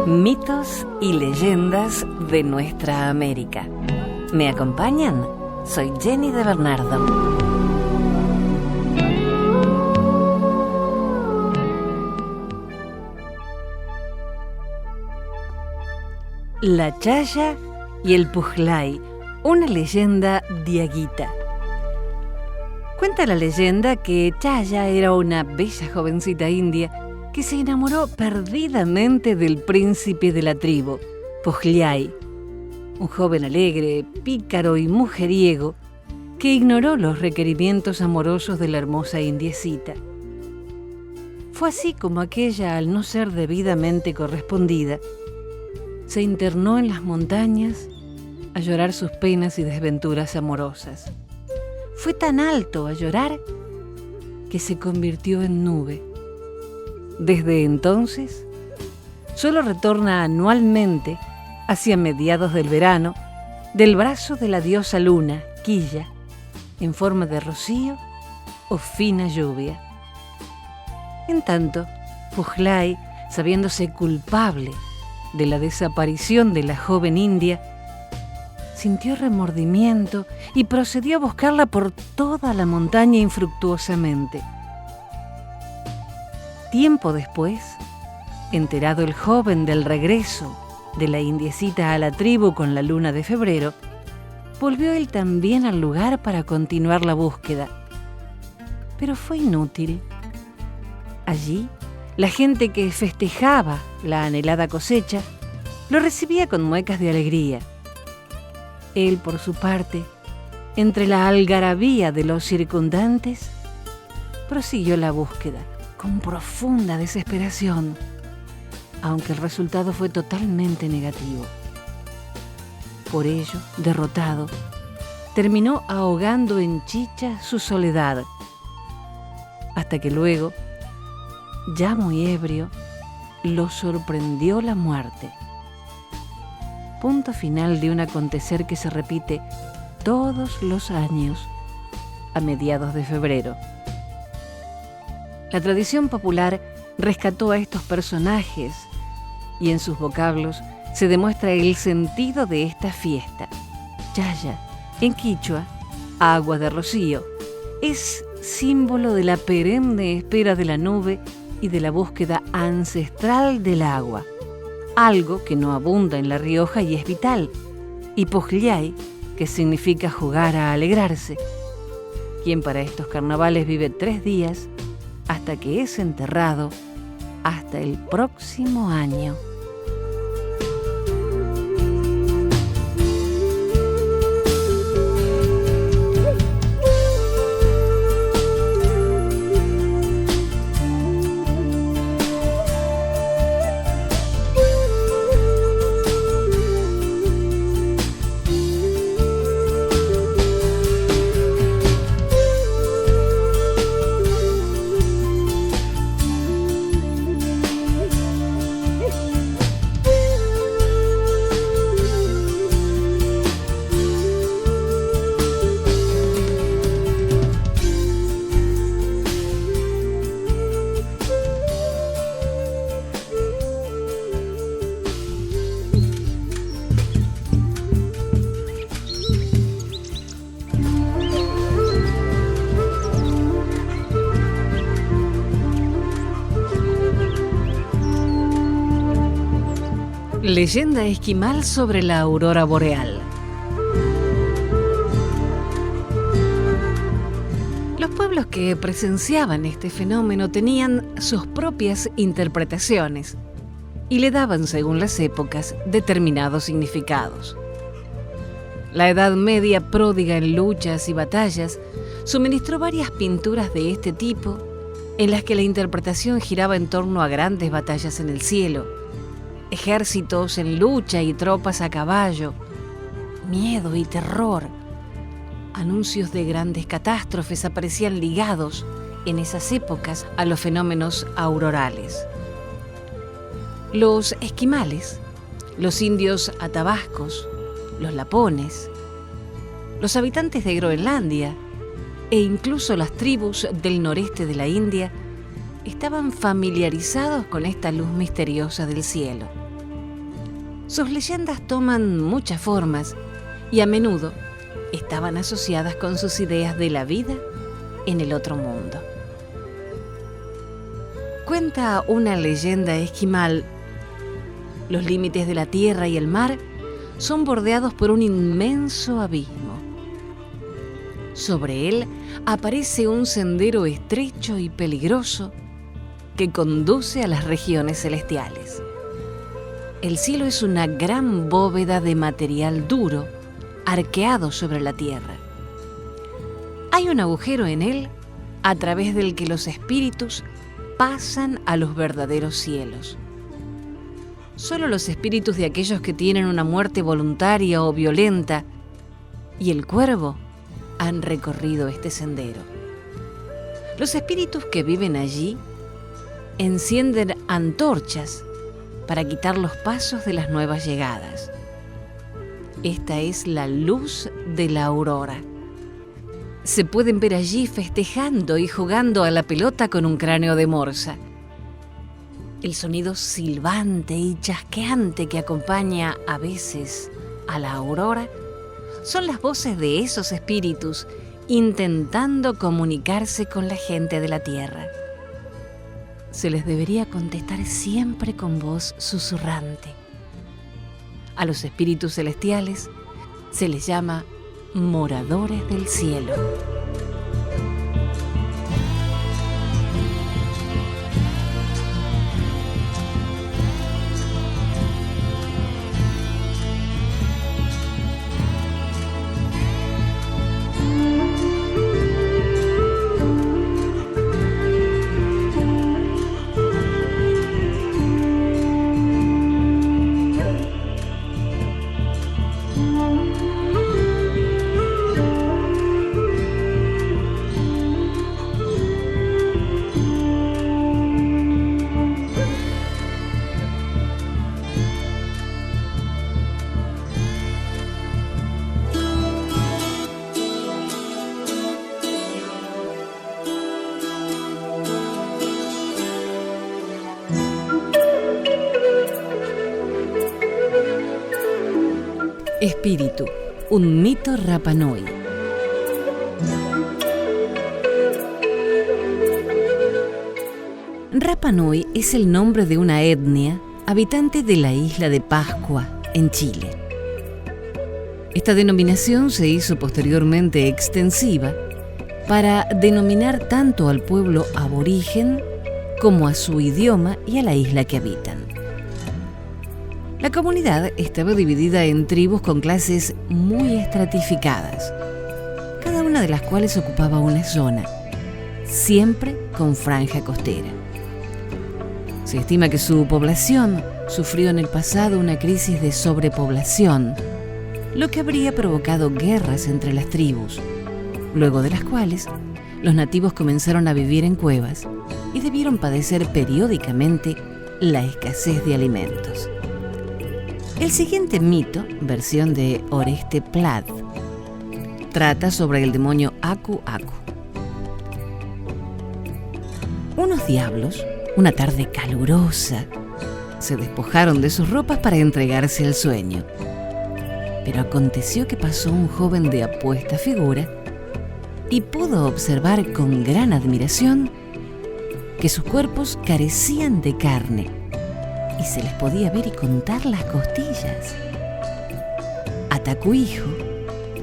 Mitos y leyendas de nuestra América. ¿Me acompañan? Soy Jenny de Bernardo. La Chaya y el Pujlay, una leyenda diaguita. Cuenta la leyenda que Chaya era una bella jovencita india que se enamoró perdidamente del príncipe de la tribu, Pujlay, un joven alegre, pícaro y mujeriego que ignoró los requerimientos amorosos de la hermosa indiecita. Fue así como aquella, al no ser debidamente correspondida, se internó en las montañas a llorar sus penas y desventuras amorosas. Fue tan alto a llorar que se convirtió en nube. Desde entonces, solo retorna anualmente, hacia mediados del verano, del brazo de la diosa luna, Quilla, en forma de rocío o fina lluvia. En tanto, Pujlay, sabiéndose culpable de la desaparición de la joven india, sintió remordimiento y procedió a buscarla por toda la montaña infructuosamente. Tiempo después, enterado el joven del regreso de la indiecita a la tribu con la luna de febrero, volvió él también al lugar para continuar la búsqueda. Pero fue inútil. Allí, la gente que festejaba la anhelada cosecha lo recibía con muecas de alegría. Él, por su parte, entre la algarabía de los circundantes, prosiguió la búsqueda con profunda desesperación, aunque el resultado fue totalmente negativo. Por ello, derrotado, terminó ahogando en chicha su soledad, hasta que luego, ya muy ebrio, lo sorprendió la muerte. Punto final de un acontecer que se repite todos los años a mediados de febrero. La tradición popular rescató a estos personajes y en sus vocablos se demuestra el sentido de esta fiesta. Chaya, en quichua, agua de rocío, es símbolo de la perenne espera de la nube y de la búsqueda ancestral del agua, algo que no abunda en La Rioja y es vital, y Pujlay, que significa jugar a alegrarse, quien para estos carnavales vive 3 días hasta que es enterrado hasta el próximo año. Leyenda esquimal sobre la aurora boreal. Los pueblos que presenciaban este fenómeno tenían sus propias interpretaciones y le daban, según las épocas, determinados significados. La Edad Media, pródiga en luchas y batallas, suministró varias pinturas de este tipo en las que la interpretación giraba en torno a grandes batallas en el cielo, ejércitos en lucha y tropas a caballo, miedo y terror. Anuncios de grandes catástrofes aparecían ligados en esas épocas a los fenómenos aurorales. Los esquimales, los indios atabascos, los lapones, los habitantes de Groenlandia e incluso las tribus del noreste de la India estaban familiarizados con esta luz misteriosa del cielo. Sus leyendas toman muchas formas y a menudo estaban asociadas con sus ideas de la vida en el otro mundo. Cuenta una leyenda esquimal: los límites de la tierra y el mar son bordeados por un inmenso abismo. Sobre él aparece un sendero estrecho y peligroso que conduce a las regiones celestiales. El cielo es una gran bóveda de material duro, arqueado sobre la tierra. Hay un agujero en él a través del que los espíritus pasan a los verdaderos cielos. Solo los espíritus de aquellos que tienen una muerte voluntaria o violenta y el cuervo han recorrido este sendero. Los espíritus que viven allí encienden antorchas para quitar los pasos de las nuevas llegadas. Esta es la luz de la aurora. Se pueden ver allí festejando y jugando a la pelota con un cráneo de morsa. El sonido silbante y chasqueante que acompaña a veces a la aurora son las voces de esos espíritus intentando comunicarse con la gente de la tierra. Se les debería contestar siempre con voz susurrante. A los espíritus celestiales se les llama moradores del cielo. Espíritu, un mito Rapa Nui. Rapa Nui es el nombre de una etnia habitante de la isla de Pascua, en Chile. Esta denominación se hizo posteriormente extensiva para denominar tanto al pueblo aborigen como a su idioma y a la isla que habitan. La comunidad estaba dividida en tribus con clases muy estratificadas, cada una de las cuales ocupaba una zona, siempre con franja costera. Se estima que su población sufrió en el pasado una crisis de sobrepoblación, lo que habría provocado guerras entre las tribus, luego de las cuales los nativos comenzaron a vivir en cuevas y debieron padecer periódicamente la escasez de alimentos. El siguiente mito, versión de Oreste Plat, trata sobre el demonio Aku Aku. Unos diablos, una tarde calurosa, se despojaron de sus ropas para entregarse al sueño. Pero aconteció que pasó un joven de apuesta figura y pudo observar con gran admiración que sus cuerpos carecían de carne y se les podía ver y contar las costillas. A Takuijo,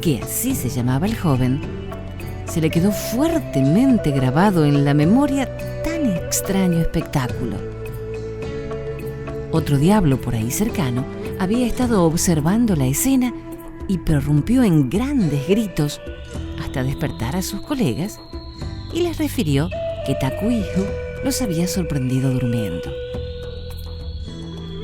que así se llamaba el joven, se le quedó fuertemente grabado en la memoria tan extraño espectáculo. Otro diablo por ahí cercano había estado observando la escena y prorrumpió en grandes gritos hasta despertar a sus colegas y les refirió que Takuijo los había sorprendido durmiendo.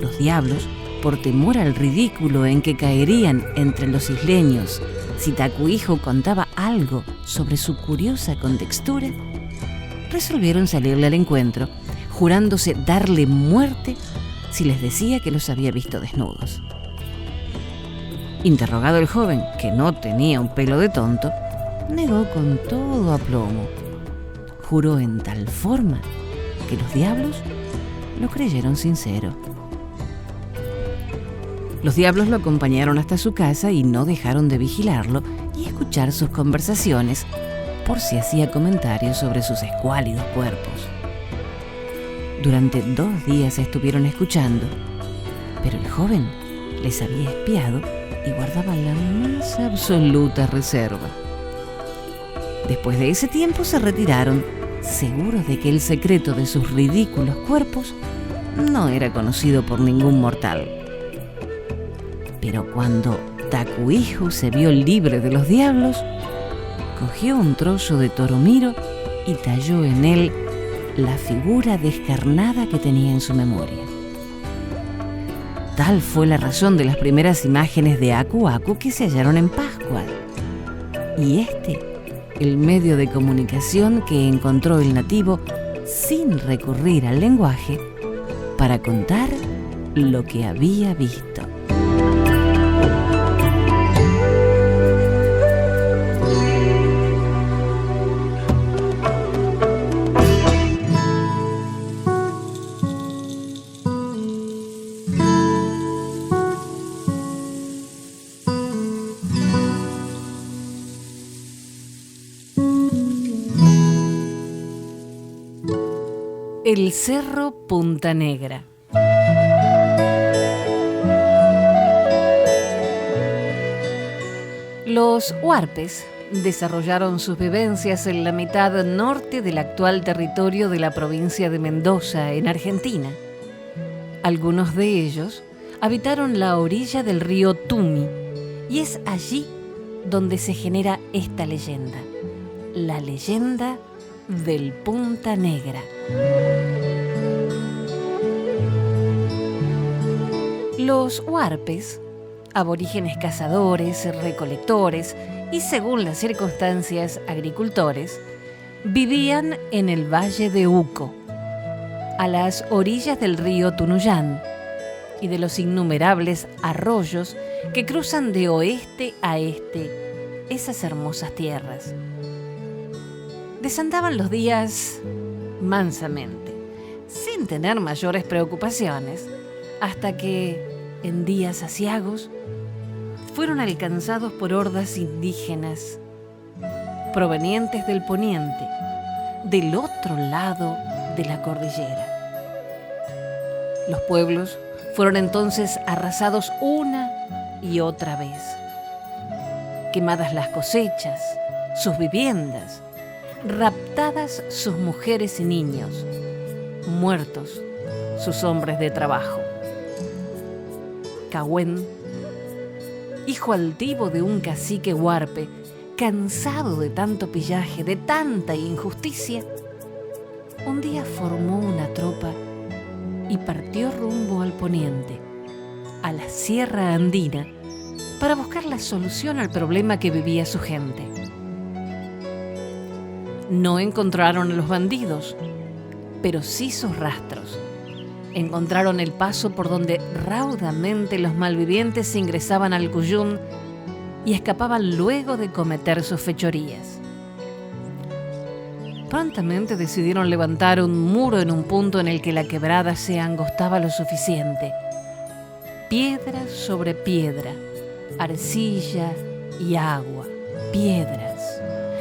Los diablos, por temor al ridículo en que caerían entre los isleños si Takuijo contaba algo sobre su curiosa contextura, resolvieron salirle al encuentro, jurándose darle muerte si les decía que los había visto desnudos. Interrogado el joven, que no tenía un pelo de tonto, negó con todo aplomo. Juró en tal forma que los diablos lo creyeron sincero. Los diablos lo acompañaron hasta su casa y no dejaron de vigilarlo y escuchar sus conversaciones por si hacía comentarios sobre sus escuálidos cuerpos. Durante 2 días estuvieron escuchando, pero el joven les había espiado y guardaba la más absoluta reserva. Después de ese tiempo se retiraron, seguros de que el secreto de sus ridículos cuerpos no era conocido por ningún mortal. Pero cuando Takuijo se vio libre de los diablos, cogió un trozo de toromiro y talló en él la figura descarnada que tenía en su memoria. Tal fue la razón de las primeras imágenes de Aku Aku que se hallaron en Pascua. Y el medio de comunicación que encontró el nativo sin recurrir al lenguaje para contar lo que había visto. El Cerro Punta Negra. Los huarpes desarrollaron sus vivencias en la mitad norte del actual territorio de la provincia de Mendoza, en Argentina. Algunos de ellos habitaron la orilla del río Tumi, y es allí donde se genera esta leyenda, la leyenda del Punta Negra. Los huarpes, aborígenes cazadores, recolectores y, según las circunstancias, agricultores, vivían en el valle de Uco, a las orillas del río Tunuyán y de los innumerables arroyos que cruzan de oeste a este esas hermosas tierras. Desandaban los días mansamente, sin tener mayores preocupaciones, hasta que, en días aciagos, fueron alcanzados por hordas indígenas provenientes del poniente, del otro lado de la cordillera. Los pueblos fueron entonces arrasados una y otra vez. Quemadas las cosechas, sus viviendas, raptadas sus mujeres y niños, muertos sus hombres de trabajo. Cahuen, hijo altivo de un cacique huarpe, cansado de tanto pillaje, de tanta injusticia, un día formó una tropa y partió rumbo al poniente, a la Sierra Andina, para buscar la solución al problema que vivía su gente. No encontraron a los bandidos, pero sí sus rastros. Encontraron el paso por donde raudamente los malvivientes ingresaban al Cuyum y escapaban luego de cometer sus fechorías. Prontamente decidieron levantar un muro en un punto en el que la quebrada se angostaba lo suficiente. Piedra sobre piedra, arcilla y agua, piedras.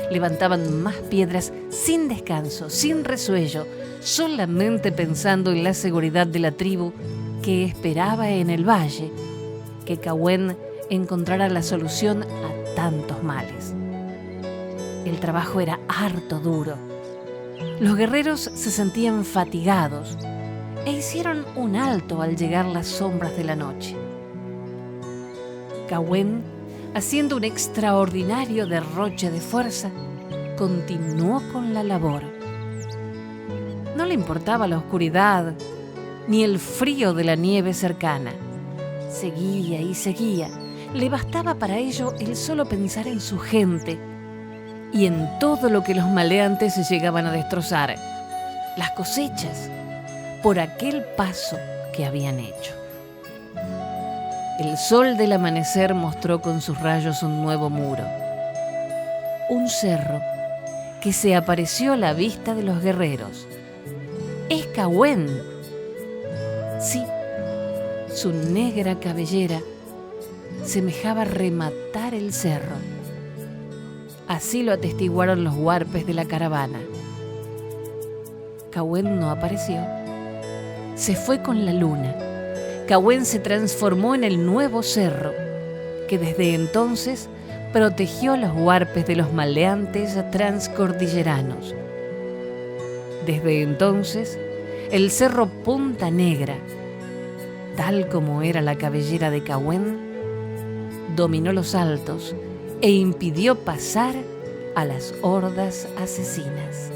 Levantaban más piedras sin descanso, sin resuello, solamente pensando en la seguridad de la tribu que esperaba en el valle que Cahuen encontrara la solución a tantos males. El trabajo era harto duro. Los guerreros se sentían fatigados e hicieron un alto al llegar las sombras de la noche. Cahuen, haciendo un extraordinario derroche de fuerza, continuó con la labor. No le importaba la oscuridad ni el frío de la nieve cercana. Seguía y seguía. Le bastaba para ello el solo pensar en su gente y en todo lo que los maleantes llegaban a destrozar, las cosechas, por aquel paso que habían hecho. El sol del amanecer mostró con sus rayos un nuevo muro, un cerro que se apareció a la vista de los guerreros. ¡Es Cahuen! Sí, Su negra cabellera semejaba rematar el cerro. Así lo atestiguaron los huarpes de la caravana. Cahuén no apareció. Se fue con la luna. Cahuén se transformó en el nuevo cerro, que desde entonces protegió los huarpes de los maleantes transcordilleranos. Desde entonces, el cerro Punta Negra, tal como era la cabellera de Cahuén, dominó los altos e impidió pasar a las hordas asesinas.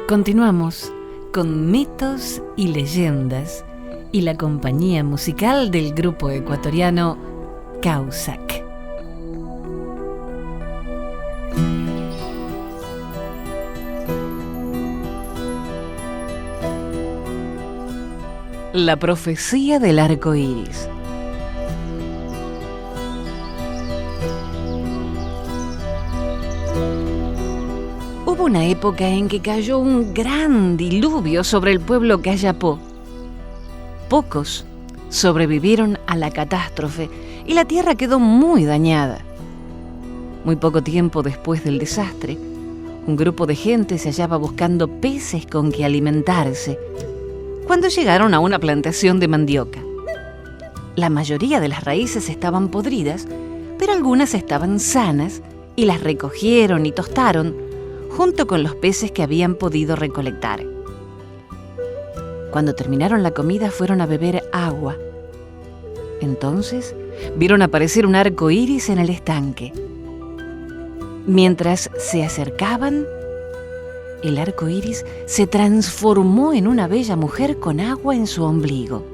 Continuamos con mitos y leyendas y la compañía musical del grupo ecuatoriano Causac. La profecía del arco iris. Hubo una época en que cayó un gran diluvio sobre el pueblo Cayapó. Pocos sobrevivieron a la catástrofe y la tierra quedó muy dañada. Muy poco tiempo después del desastre, un grupo de gente se hallaba buscando peces con que alimentarse, cuando llegaron a una plantación de mandioca. La mayoría de las raíces estaban podridas, pero algunas estaban sanas y las recogieron y tostaron junto con los peces que habían podido recolectar. Cuando terminaron la comida fueron a beber agua. Entonces vieron aparecer un arco iris en el estanque. Mientras se acercaban, el arco iris se transformó en una bella mujer con agua en su ombligo.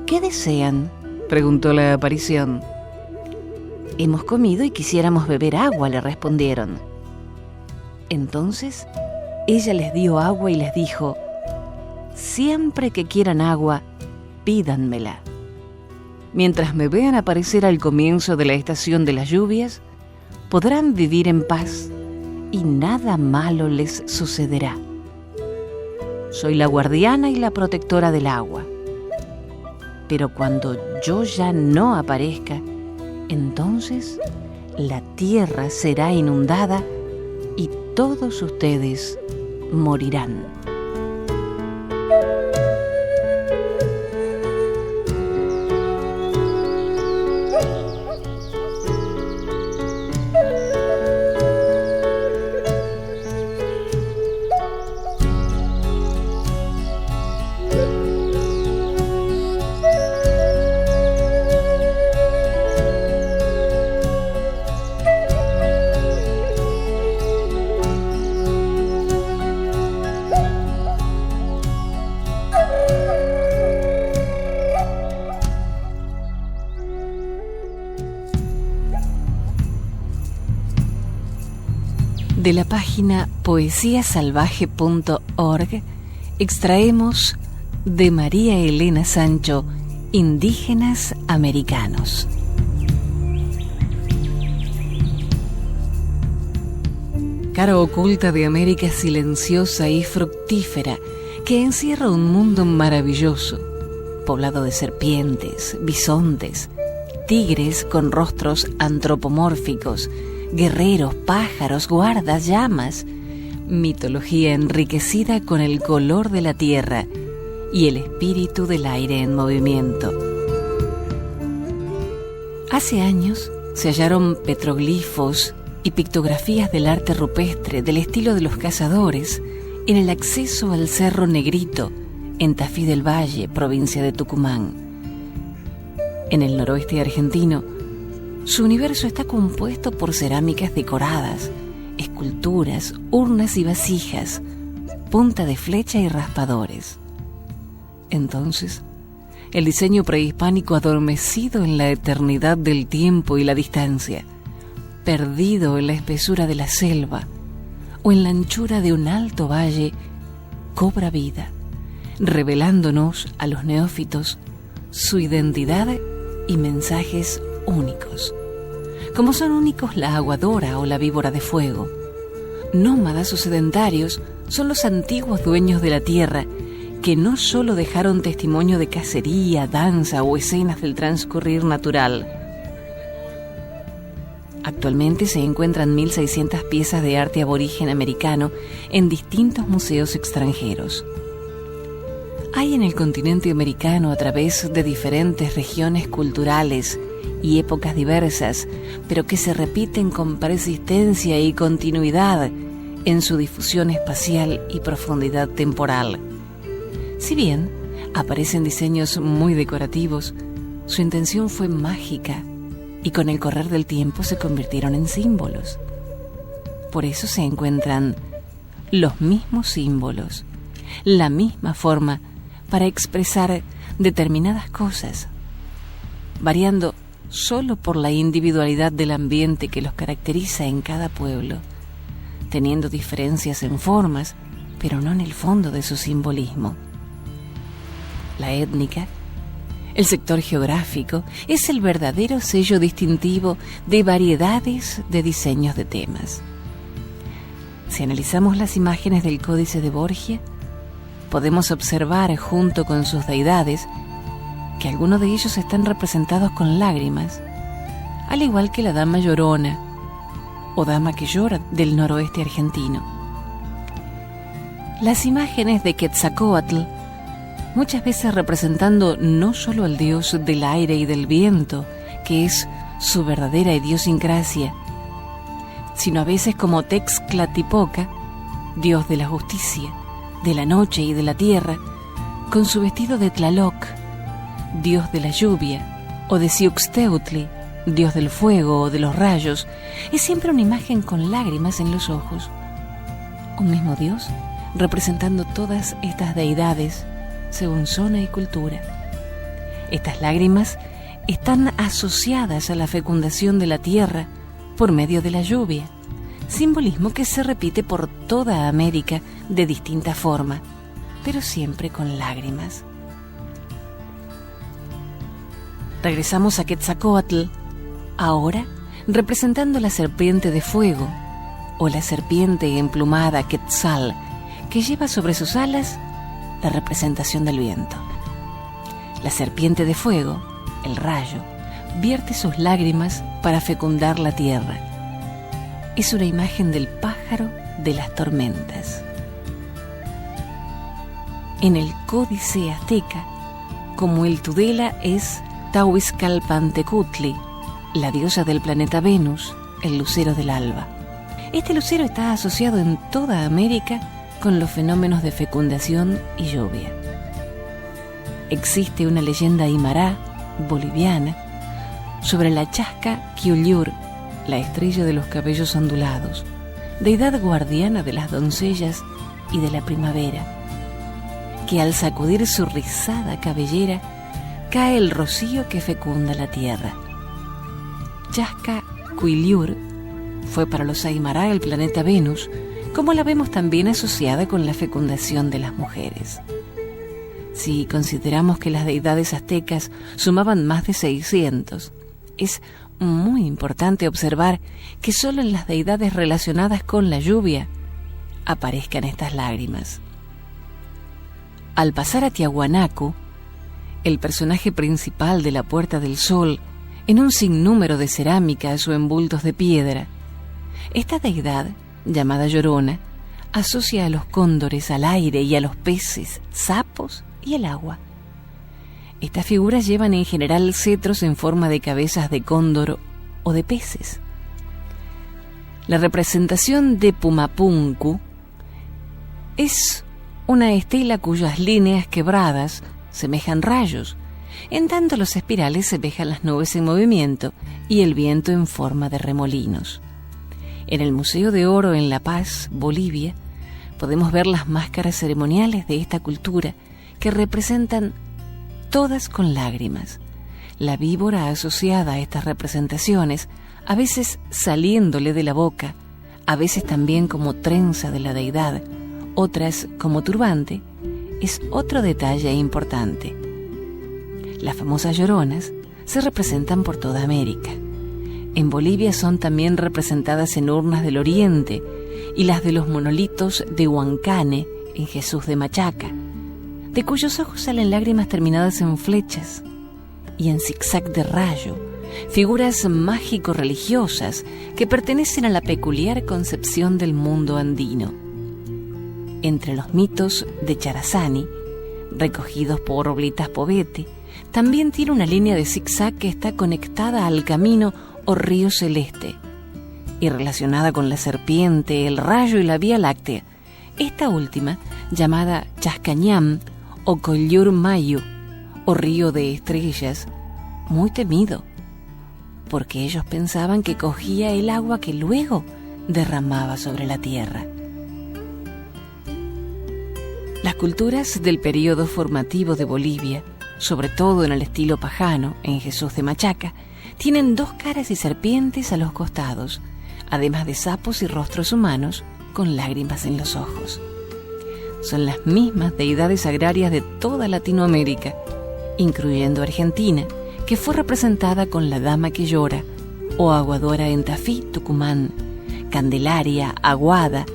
¿Qué desean?, preguntó la aparición. Hemos comido y quisiéramos beber agua, le respondieron. Entonces ella les dio agua y les dijo: siempre que quieran agua, pídanmela. Mientras me vean aparecer al comienzo de la estación de las lluvias, podrán vivir en paz y nada malo les sucederá. Soy la guardiana y la protectora del agua. Pero cuando yo ya no aparezca, entonces la tierra será inundada y todos ustedes morirán. De la página poesiasalvaje.org extraemos de María Elena Sancho, Indígenas Americanos. Cara oculta de América silenciosa y fructífera, que encierra un mundo maravilloso, poblado de serpientes, bisontes, tigres con rostros antropomórficos, guerreros, pájaros, guardas, llamas, mitología enriquecida con el color de la tierra y el espíritu del aire en movimiento. Hace años se hallaron petroglifos y pictografías del arte rupestre del estilo de los cazadores en el acceso al Cerro Negrito, en Tafí del Valle, provincia de Tucumán. En el noroeste argentino, su universo está compuesto por cerámicas decoradas, esculturas, urnas y vasijas, punta de flecha y raspadores. Entonces, el diseño prehispánico adormecido en la eternidad del tiempo y la distancia, perdido en la espesura de la selva o en la anchura de un alto valle, cobra vida, revelándonos a los neófitos su identidad y mensajes únicos, como son únicos la aguadora o la víbora de fuego. Nómadas o sedentarios son los antiguos dueños de la tierra, que no solo dejaron testimonio de cacería, danza o escenas del transcurrir natural. Actualmente se encuentran 1.600 piezas de arte aborigen americano en distintos museos extranjeros. Hay en el continente americano, a través de diferentes regiones culturales y épocas diversas, pero que se repiten con persistencia y continuidad en su difusión espacial y profundidad temporal. Si bien aparecen diseños muy decorativos, su intención fue mágica y con el correr del tiempo se convirtieron en símbolos. Por eso se encuentran los mismos símbolos, la misma forma para expresar determinadas cosas, variando solo por la individualidad del ambiente que los caracteriza en cada pueblo, teniendo diferencias en formas, pero no en el fondo de su simbolismo. La étnica, el sector geográfico, es el verdadero sello distintivo de variedades de diseños de temas. Si analizamos las imágenes del Códice de Borgia, podemos observar, junto con sus deidades, que algunos de ellos están representados con lágrimas, al igual que la Dama Llorona o Dama que Llora del noroeste argentino. Las imágenes de Quetzalcóatl, muchas veces representando no solo al dios del aire y del viento, que es su verdadera idiosincrasia, sino a veces como Texclatipoca, dios de la justicia, de la noche y de la tierra, con su vestido de Tlaloc, dios de la lluvia, o de Siuxteotli, dios del fuego o de los rayos, es siempre una imagen con lágrimas en los ojos. Un mismo dios representando todas estas deidades según zona y cultura. Estas lágrimas están asociadas a la fecundación de la tierra por medio de la lluvia, simbolismo que se repite por toda América de distinta forma, pero siempre con lágrimas. Regresamos a Quetzalcóatl, ahora representando la serpiente de fuego, o la serpiente emplumada Quetzal, que lleva sobre sus alas la representación del viento. La serpiente de fuego, el rayo, vierte sus lágrimas para fecundar la tierra. Es una imagen del pájaro de las tormentas. En el Códice Azteca, como el Tudela es Tahuizcalpantecutli, la diosa del planeta Venus, el lucero del alba. Este lucero está asociado en toda América con los fenómenos de fecundación y lluvia. Existe una leyenda aymara, boliviana, sobre la Chasca Quiullur, la estrella de los cabellos ondulados, deidad guardiana de las doncellas y de la primavera, que al sacudir su rizada cabellera cae el rocío que fecunda la tierra. Chasca Quiullur fue para los aymara el planeta Venus, como la vemos también asociada con la fecundación de las mujeres. Si consideramos que las deidades aztecas sumaban más de 600, es muy importante observar que solo en las deidades relacionadas con la lluvia aparezcan estas lágrimas. Al pasar a Tiahuanacu, el personaje principal de la Puerta del Sol, en un sinnúmero de cerámicas o envoltos de piedra, esta deidad, llamada Llorona, asocia a los cóndores, al aire y a los peces, sapos y el agua. Estas figuras llevan en general cetros en forma de cabezas de cóndor o de peces. La representación de Pumapunku es una estela cuyas líneas quebradas semejan rayos, en tanto los espirales semejan las nubes en movimiento y el viento en forma de remolinos. En el Museo de Oro en La Paz, Bolivia, podemos ver las máscaras ceremoniales de esta cultura que representan todas con lágrimas. La víbora asociada a estas representaciones, a veces saliéndole de la boca, a veces también como trenza de la deidad, otras como turbante, es otro detalle importante. Las famosas lloronas se representan por toda América. En Bolivia son también representadas en urnas del Oriente y las de los monolitos de Huancane en Jesús de Machaca, de cuyos ojos salen lágrimas terminadas en flechas, y en zigzag de rayo, figuras mágico-religiosas que pertenecen a la peculiar concepción del mundo andino. Entre los mitos de Charazani, recogidos por Blitas Povete, también tiene una línea de zigzag que está conectada al camino o río celeste, y relacionada con la serpiente, el rayo y la Vía Láctea, esta última llamada Chascañam o Collur Mayu, o río de estrellas, muy temido, porque ellos pensaban que cogía el agua que luego derramaba sobre la tierra. Las culturas del período formativo de Bolivia, sobre todo en el estilo pajano, en Jesús de Machaca, tienen 2 caras y serpientes a los costados, además de sapos y rostros humanos con lágrimas en los ojos. Son las mismas deidades agrarias de toda Latinoamérica, incluyendo Argentina, que fue representada con la Dama que llora, o Aguadora en Tafí, Tucumán, Candelaria, Aguada,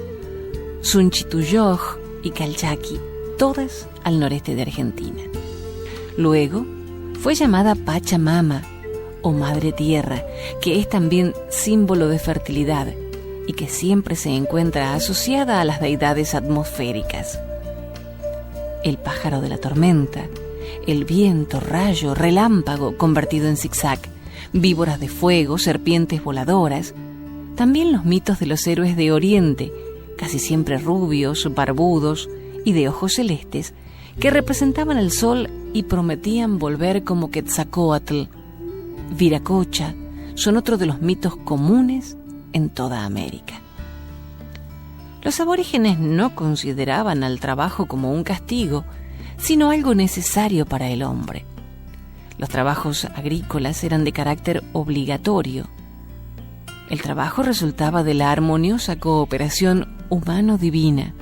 Sunchituyoj y Calchaqui, todas al noreste de Argentina. Luego fue llamada Pachamama, o Madre Tierra, que es también símbolo de fertilidad y que siempre se encuentra asociada a las deidades atmosféricas. El pájaro de la tormenta, el viento, rayo, relámpago convertido en zigzag, víboras de fuego, serpientes voladoras, también los mitos de los héroes de Oriente, casi siempre rubios, barbudos y de ojos celestes, que representaban el sol y prometían volver como Quetzalcóatl. Viracocha son otro de los mitos comunes en toda América. Los aborígenes no consideraban al trabajo como un castigo, sino algo necesario para el hombre. Los trabajos agrícolas eran de carácter obligatorio. El trabajo resultaba de la armoniosa cooperación humano-divina.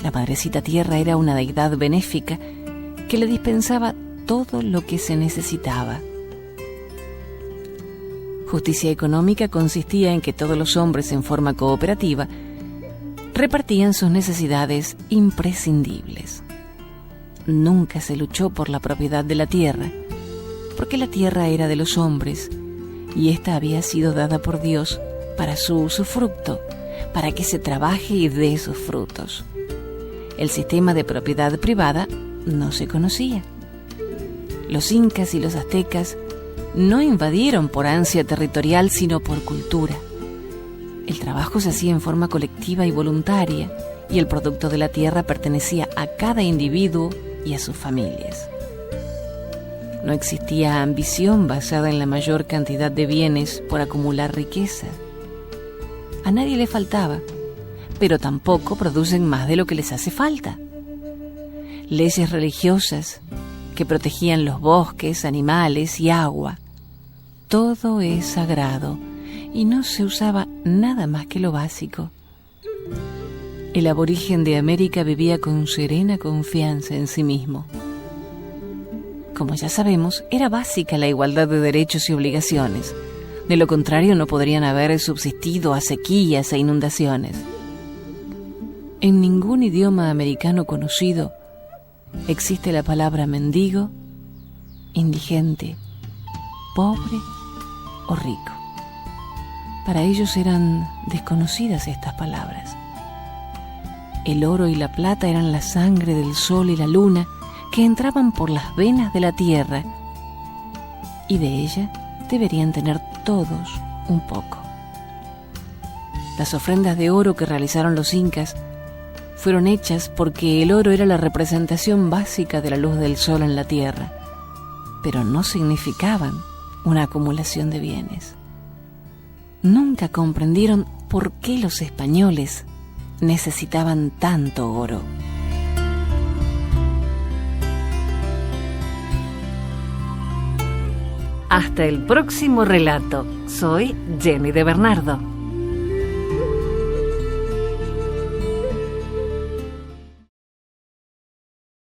La Madrecita Tierra era una deidad benéfica que le dispensaba todo lo que se necesitaba. Justicia económica consistía en que todos los hombres en forma cooperativa repartían sus necesidades imprescindibles. Nunca se luchó por la propiedad de la tierra, porque la tierra era de los hombres y ésta había sido dada por Dios para su usufructo, para que se trabaje y dé sus frutos. El sistema de propiedad privada no se conocía. Los incas y los aztecas no invadieron por ansia territorial, sino por cultura. El trabajo se hacía en forma colectiva y voluntaria, y el producto de la tierra pertenecía a cada individuo y a sus familias. No existía ambición basada en la mayor cantidad de bienes por acumular riqueza. A nadie le faltaba, pero tampoco producen más de lo que les hace falta. Leyes religiosas que protegían los bosques, animales y agua. Todo es sagrado y no se usaba nada más que lo básico. El aborigen de América vivía con serena confianza en sí mismo. Como ya sabemos, era básica la igualdad de derechos y obligaciones. De lo contrario, no podrían haber subsistido a sequías e inundaciones. En ningún idioma americano conocido existe la palabra mendigo, indigente, pobre o rico. Para ellos eran desconocidas estas palabras. El oro y la plata eran la sangre del sol y la luna que entraban por las venas de la tierra, y de ella deberían tener todos un poco. Las ofrendas de oro que realizaron los incas fueron hechas porque el oro era la representación básica de la luz del sol en la tierra, pero no significaban una acumulación de bienes. Nunca comprendieron por qué los españoles necesitaban tanto oro. Hasta el próximo relato. Soy Jenny de Bernardo.